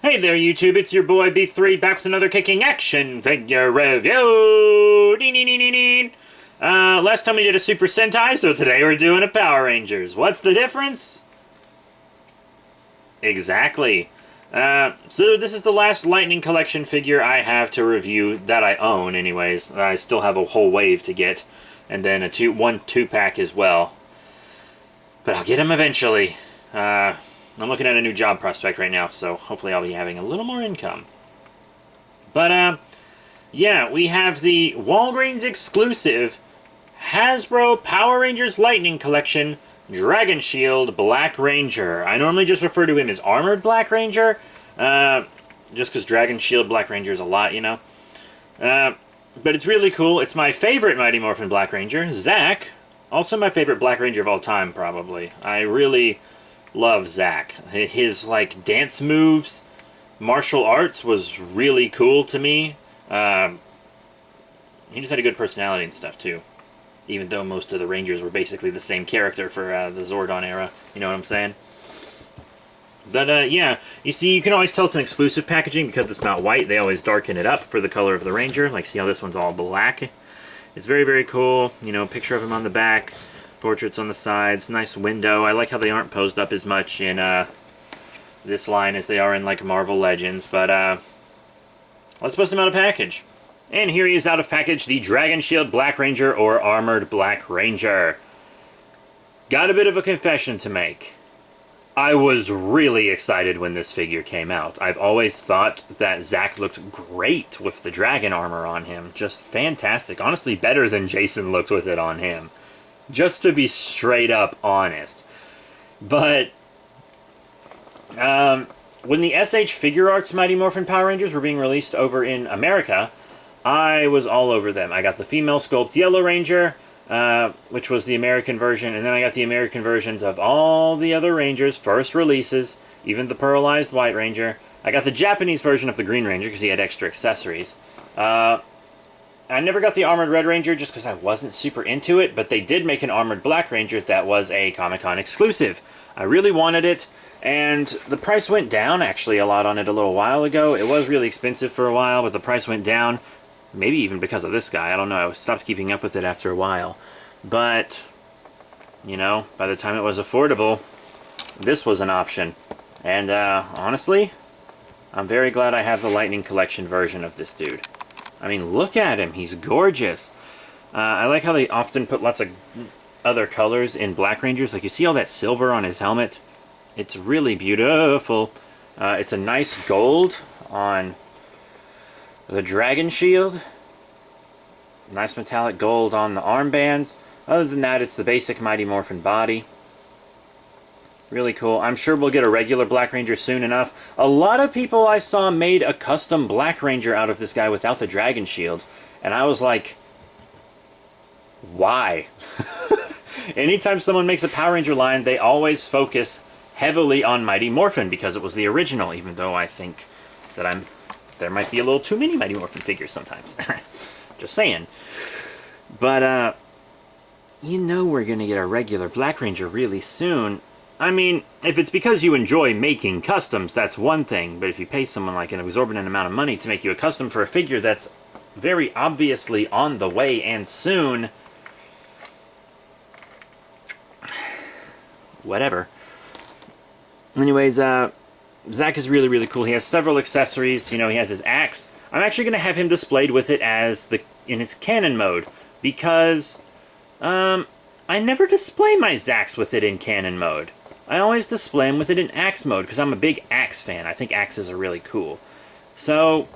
Hey there, YouTube, it's your boy B3 back with another kicking action figure review. Last time we did a Super Sentai, so today we're doing a Power Rangers. What's the difference? Exactly. So this is the last Lightning Collection figure I have to review, that I own anyways. I still have a whole wave to get, and then one 2-pack as well. But I'll get them eventually. I'm looking at a new job prospect right now, so hopefully I'll be having a little more income. But, yeah, we have the Walgreens exclusive Hasbro Power Rangers Lightning Collection Dragon Shield Black Ranger. I normally just refer to him as Armored Black Ranger, just because Dragon Shield Black Ranger is a lot, you know. But it's really cool. It's my favorite Mighty Morphin Black Ranger, Zack. Also my favorite Black Ranger of all time, probably. I really love Zack. His, like, dance moves, martial arts was really cool to me. He just had a good personality and stuff, too. Even though most of the Rangers were basically the same character for the Zordon era. You know what I'm saying? But, yeah. You see, you can always tell it's an exclusive packaging because it's not white. They always darken it up for the color of the Ranger. Like, see how this one's all black? It's very, very cool. You know, picture of him on the back. Portraits on the sides, nice window. I like how they aren't posed up as much in this line as they are in like Marvel Legends, but let's bust him out of package. And here he is out of package, the Dragon Shield Black Ranger or Armored Black Ranger. Got a bit of a confession to make. I was really excited when this figure came out. I've always thought that Zack looked great with the dragon armor on him. Just fantastic. Honestly, better than Jason looked with it on him. Just to be straight up honest. But, when the SH Figure Arts Mighty Morphin Power Rangers were being released over in America, I was all over them. I got the female sculpt Yellow Ranger, which was the American version, and then I got the American versions of all the other Rangers, first releases, even the Pearlized White Ranger. I got the Japanese version of the Green Ranger because he had extra accessories. I never got the Armored Red Ranger just because I wasn't super into it, but they did make an Armored Black Ranger that was a Comic-Con exclusive. I really wanted it, and the price went down actually a lot on it a little while ago. It was really expensive for a while, but the price went down, maybe even because of this guy. I don't know, I stopped keeping up with it after a while. But, you know, by the time it was affordable, this was an option. And, honestly, I'm very glad I have the Lightning Collection version of this dude. I mean, look at him. He's gorgeous. I like how they often put lots of other colors in Black Rangers. Like, you see all that silver on his helmet? It's really beautiful. It's a nice gold on the Dragon Shield. Nice metallic gold on the armbands. Other than that, it's the basic Mighty Morphin body. Really cool. I'm sure we'll get a regular Black Ranger soon enough. A lot of people I saw made a custom Black Ranger out of this guy without the Dragon Shield. And I was like, why? Anytime someone makes a Power Ranger line, they always focus heavily on Mighty Morphin because it was the original, even though I think that there might be a little too many Mighty Morphin figures sometimes. Just saying. But, you know we're going to get a regular Black Ranger really soon. I mean, if it's because you enjoy making customs, that's one thing. But if you pay someone like an exorbitant amount of money to make you a custom for a figure that's very obviously on the way and soon, whatever. Anyways, Zack is really, really cool. He has several accessories. You know, he has his axe. I'm actually going to have him displayed with it as in its cannon mode because I never display my Zacks with it in cannon mode. I always display them with it in Axe mode, because I'm a big Axe fan. I think Axes are really cool. So,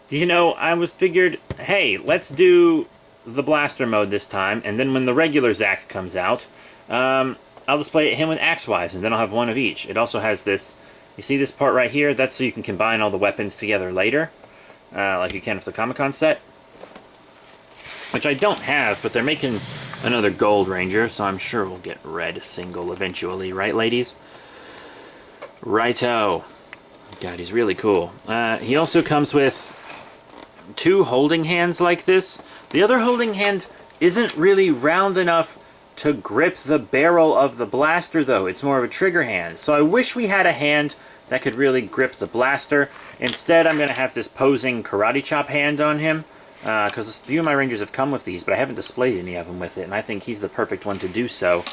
you know, I figured, hey, let's do the Blaster mode this time, and then when the regular Zack comes out, I'll display him with Axe-wise, and then I'll have one of each. It also has this, you see this part right here? That's so you can combine all the weapons together later, like you can with the Comic-Con set. Which I don't have, but they're making another Gold Ranger, so I'm sure we'll get Red Single eventually, right, ladies? Righto. God, he's really cool. He also comes with 2 holding hands like this. The other holding hand isn't really round enough to grip the barrel of the blaster, though. It's more of a trigger hand. So I wish we had a hand that could really grip the blaster. Instead, I'm going to have this posing karate chop hand on him, because a few of my Rangers have come with these, but I haven't displayed any of them with it, and I think he's the perfect one to do so.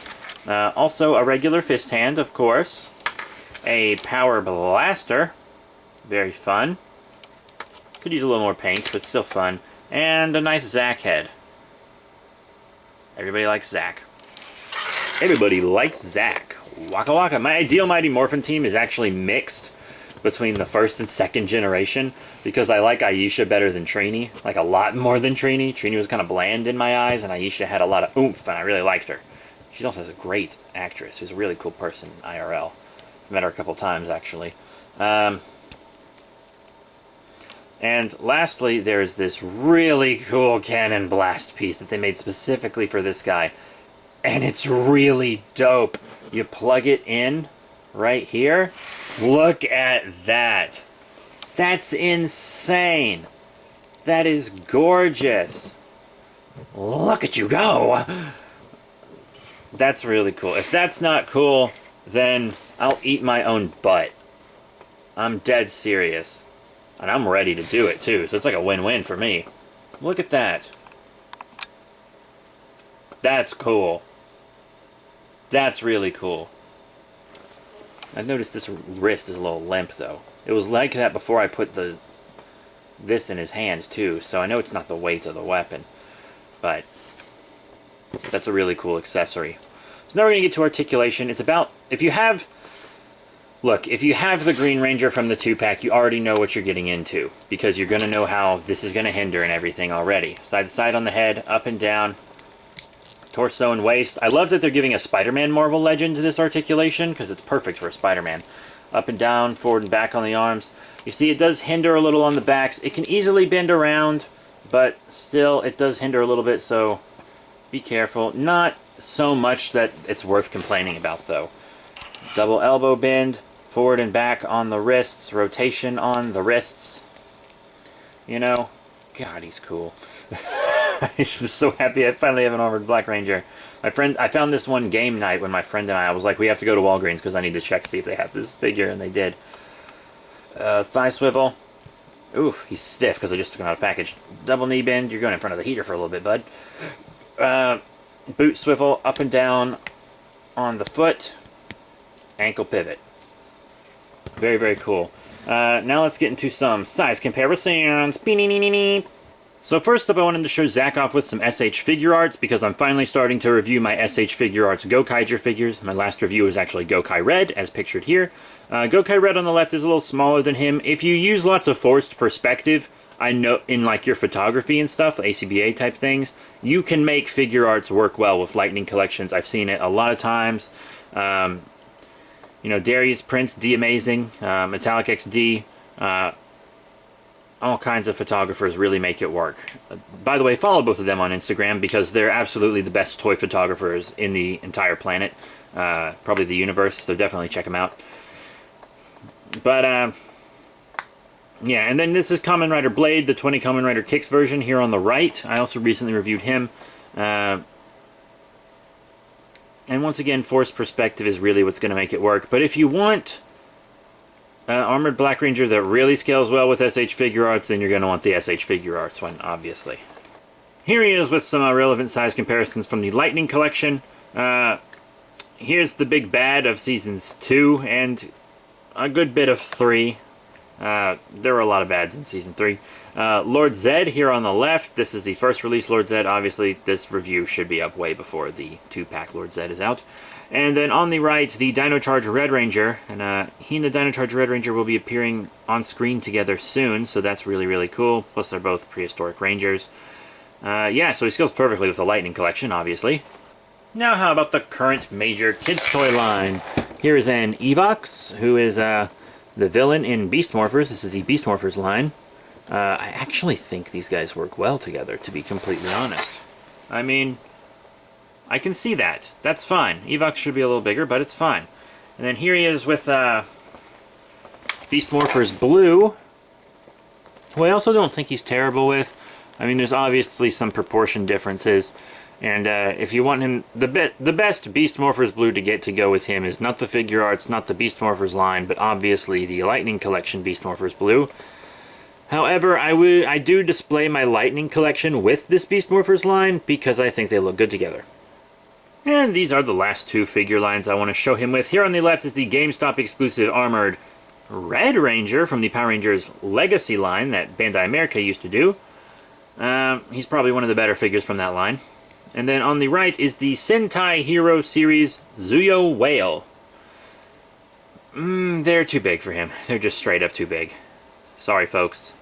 Also, a regular fist hand, of course. A power blaster. Very fun. Could use a little more paint, but still fun. And a nice Zack head. Everybody likes Zack. Everybody likes Zack. Waka waka. My ideal Mighty Morphin team is actually mixed between the first and second generation, because I like Aisha better than Trini. Like, a lot more than Trini. Trini was kind of bland in my eyes, and Aisha had a lot of oomph, and I really liked her. She also has a great actress who's a really cool person in IRL. I've met her a couple times, actually. And lastly, there's this really cool cannon blast piece that they made specifically for this guy. And it's really dope. You plug it in right here. Look at that. That's insane. That is gorgeous. Look at you go. That's really cool. If that's not cool, then I'll eat my own butt. I'm dead serious. And I'm ready to do it, too. So it's like a win-win for me. Look at that. That's cool. That's really cool. I've noticed this wrist is a little limp, though. It was like that before I put this in his hand, too. So I know it's not the weight of the weapon. But that's a really cool accessory. So now we're going to get to articulation. It's about... If you have the Green Ranger from the 2-pack, you already know what you're getting into, because you're going to know how this is going to hinder and everything already. Side to side on the head, up and down, torso and waist. I love that they're giving a Spider-Man Marvel Legend to this articulation, because it's perfect for a Spider-Man. Up and down, forward and back on the arms. You see it does hinder a little on the backs. It can easily bend around, but still it does hinder a little bit, so be careful. Not so much that it's worth complaining about, though. Double elbow bend. Forward and back on the wrists, rotation on the wrists. You know, God, he's cool. I was so happy I finally have an armored Black Ranger. I found this one game night when my friend and I was like, we have to go to Walgreens because I need to check to see if they have this figure, and they did. Thigh swivel. Oof, he's stiff because I just took him out of package. Double knee bend. You're going in front of the heater for a little bit, bud. Boot swivel, up and down on the foot. Ankle pivot. Very, very cool. Now let's get into some size comparisons. So first up, I wanted to show Zack off with some SH Figure Arts, because I'm finally starting to review my SH Figure Arts Gokaiger figures. My last review was actually Gokai Red, as pictured here. Gokai Red on the left is a little smaller than him. If you use lots of forced perspective, I know in like your photography and stuff, ACBA type things, you can make figure arts work well with Lightning collections. I've seen it a lot of times. You know, Darius Prince, D Amazing, Metallic XD, all kinds of photographers really make it work. By the way, follow both of them on Instagram, because they're absolutely the best toy photographers in the entire planet, probably the universe, so definitely check them out. But, yeah, and then this is Kamen Rider Blade, the 20 Kamen Rider Kicks version here on the right. I also recently reviewed him. And once again, forced perspective is really what's going to make it work. But if you want Armored Black Ranger that really scales well with SH Figure Arts, then you're going to want the SH Figure Arts one, obviously. Here he is with some relevant size comparisons from the Lightning Collection. Here's the big bad of Seasons 2 and a good bit of 3. There were a lot of bads in Season 3. Lord Zed here on the left. This is the first release Lord Zed. Obviously, this review should be up way before the 2-pack Lord Zed is out. And then on the right, the Dino Charge Red Ranger. And he and the Dino Charge Red Ranger will be appearing on screen together soon, so that's really, really cool. Plus, they're both prehistoric Rangers. Yeah, so he scales perfectly with the Lightning Collection, obviously. Now, how about the current major kids' toy line? Here is an Evox, who is the villain in Beast Morphers. This is the Beast Morphers line. I actually think these guys work well together, to be completely honest. I mean, I can see that. That's fine. Evox should be a little bigger, but it's fine. And then here he is with Beast Morphers Blue, who I also don't think he's terrible with. I mean, there's obviously some proportion differences. And if you want him, the best Beast Morphers Blue to get to go with him is not the Figure Arts, not the Beast Morphers line, but obviously the Lightning Collection Beast Morphers Blue. However, I do display my Lightning Collection with this Beast Morphers line because I think they look good together. And these are the last two figure lines I want to show him with. Here on the left is the GameStop exclusive armored Red Ranger from the Power Rangers Legacy line that Bandai America used to do. He's probably one of the better figures from that line. And then on the right is the Sentai Hero Series Zuyo Whale. They're too big for him. They're just straight up too big. Sorry, folks.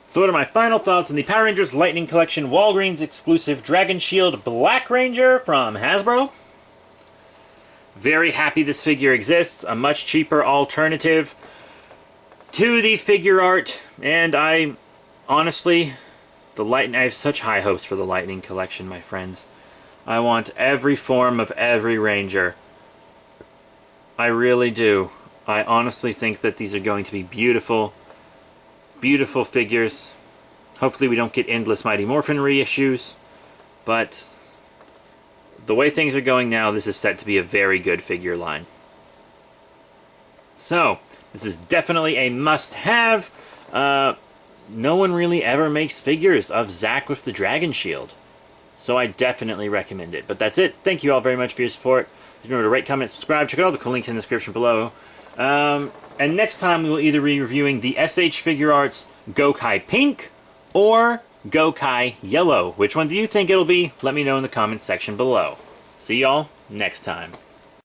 So what are my final thoughts on the Power Rangers Lightning Collection Walgreens exclusive Dragon Shield Black Ranger from Hasbro? Very happy this figure exists. A much cheaper alternative to the figure art. And I honestly... I have such high hopes for the Lightning Collection, my friends. I want every form of every Ranger. I really do. I honestly think that these are going to be beautiful, beautiful figures. Hopefully we don't get endless Mighty Morphin reissues, but the way things are going now, this is set to be a very good figure line. So, this is definitely a must-have. No one really ever makes figures of Zack with the Dragon Shield. So I definitely recommend it. But that's it. Thank you all very much for your support. Remember to rate, comment, subscribe. Check out all the cool links in the description below. And next time we will either be reviewing the SH Figure Arts Gokai Pink or Gokai Yellow. Which one do you think it'll be? Let me know in the comments section below. See y'all next time.